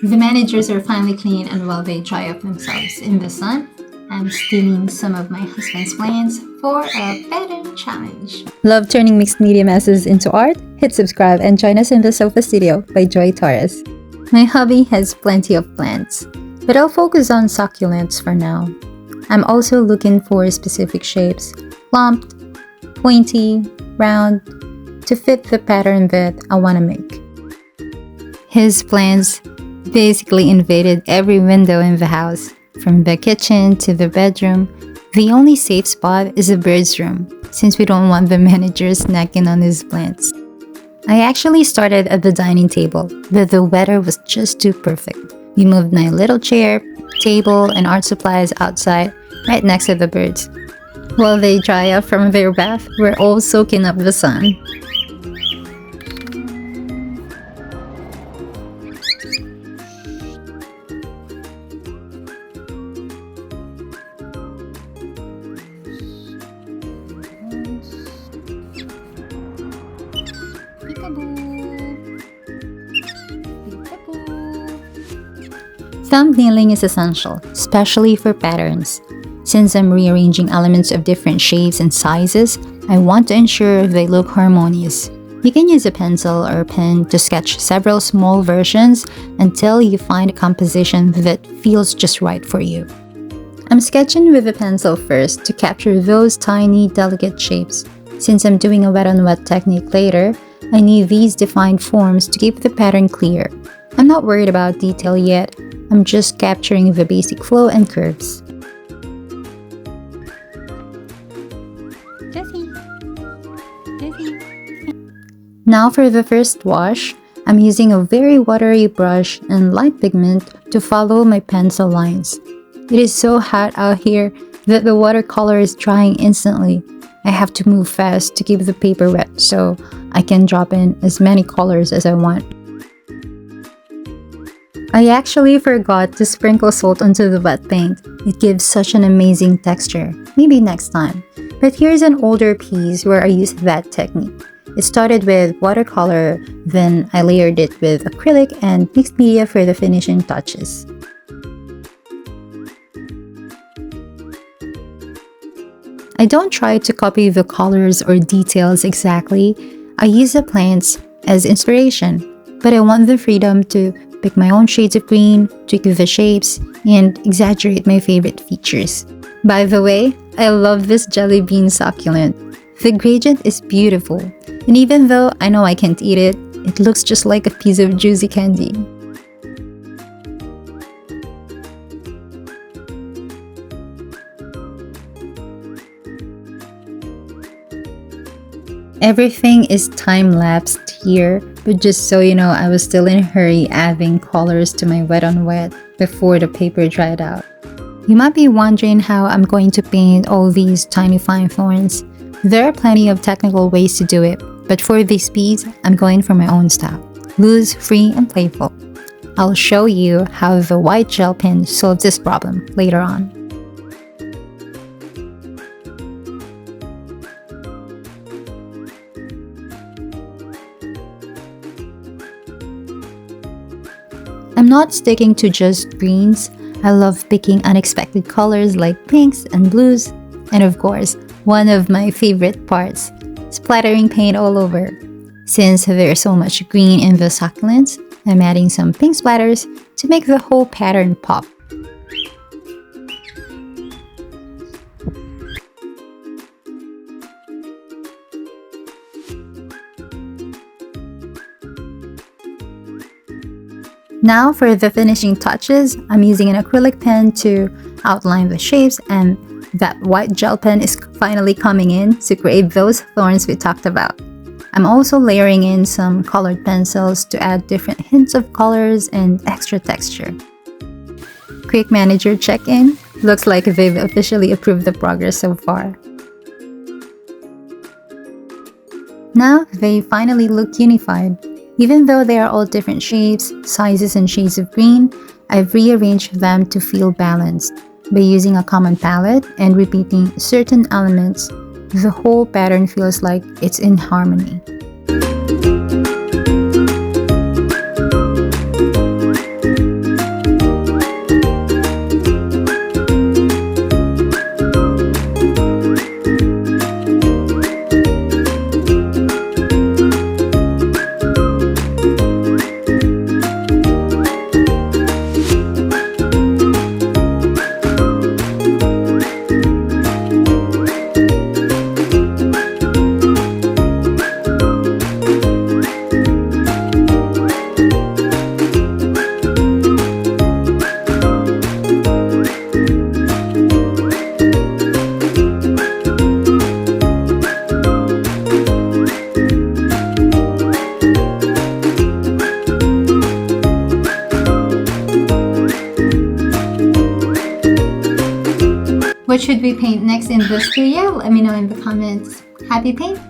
The managers are finally clean, and while they dry up themselves in the sun, I'm stealing some of my husband's plants for a pattern challenge. Love turning mixed media messes into art? Hit subscribe and join us in the Sofa Studio by Joy Torres. My hubby has plenty of plants, but I'll focus on succulents for now. I'm also looking for specific shapes, lumped, pointy, round, to fit the pattern that I want to make. His plants basically invaded every window in the house, from the kitchen to the bedroom. The only safe spot is the bird's room, since we don't want the manager snacking on his plants. I actually started at the dining table, but the weather was just too perfect. We moved my little chair, table, and art supplies outside, right next to the birds. While they dry up from their bath, we're all soaking up the sun. Thumbnailing is essential, especially for patterns. Since I'm rearranging elements of different shapes and sizes, I want to ensure they look harmonious. You can use a pencil or pen to sketch several small versions until you find a composition that feels just right for you. I'm sketching with a pencil first to capture those tiny, delicate shapes. Since I'm doing a wet-on-wet technique later, I need these defined forms to keep the pattern clear. I'm not worried about detail yet. I'm just capturing the basic flow and curves. Now for the first wash, I'm using a very watery brush and light pigment to follow my pencil lines. It is so hot out here that the watercolor is drying instantly. I have to move fast to keep the paper wet so I can drop in as many colors as I want. I actually forgot to sprinkle salt onto the wet paint. It gives such an amazing texture. Maybe next time. But here's an older piece where I used that technique. It started with watercolor, then I layered it with acrylic and mixed media for the finishing touches. I don't try to copy the colors or details exactly. I use the plants as inspiration, but I want the freedom to pick my own shades of green, tweak the shapes, and exaggerate my favorite features. By the way, I love this jelly bean succulent. The gradient is beautiful, and even though I know I can't eat it, it looks just like a piece of juicy candy. Everything is time-lapsed here, but just so you know, I was still in a hurry adding colors to my wet-on-wet before the paper dried out. You might be wondering how I'm going to paint all these tiny fine thorns. There are plenty of technical ways to do it, but for this piece, I'm going for my own style. Loose, free, and playful. I'll show you how the white gel pen solves this problem later on. I'm not sticking to just greens. I love picking unexpected colors like pinks and blues. And of course, one of my favorite parts, splattering paint all over. Since there's so much green in the succulents, I'm adding some pink splatters to make the whole pattern pop. Now for the finishing touches, I'm using an acrylic pen to outline the shapes, and that white gel pen is finally coming in to create those thorns we talked about. I'm also layering in some colored pencils to add different hints of colors and extra texture. Quick manager check-in. Looks like they've officially approved the progress so far. Now they finally look unified. Even though they are all different shapes, sizes, and shades of green, I've rearranged them to feel balanced. By using a common palette and repeating certain elements, the whole pattern feels like it's in harmony. What should we paint next in this video? Let me know in the comments. Happy painting!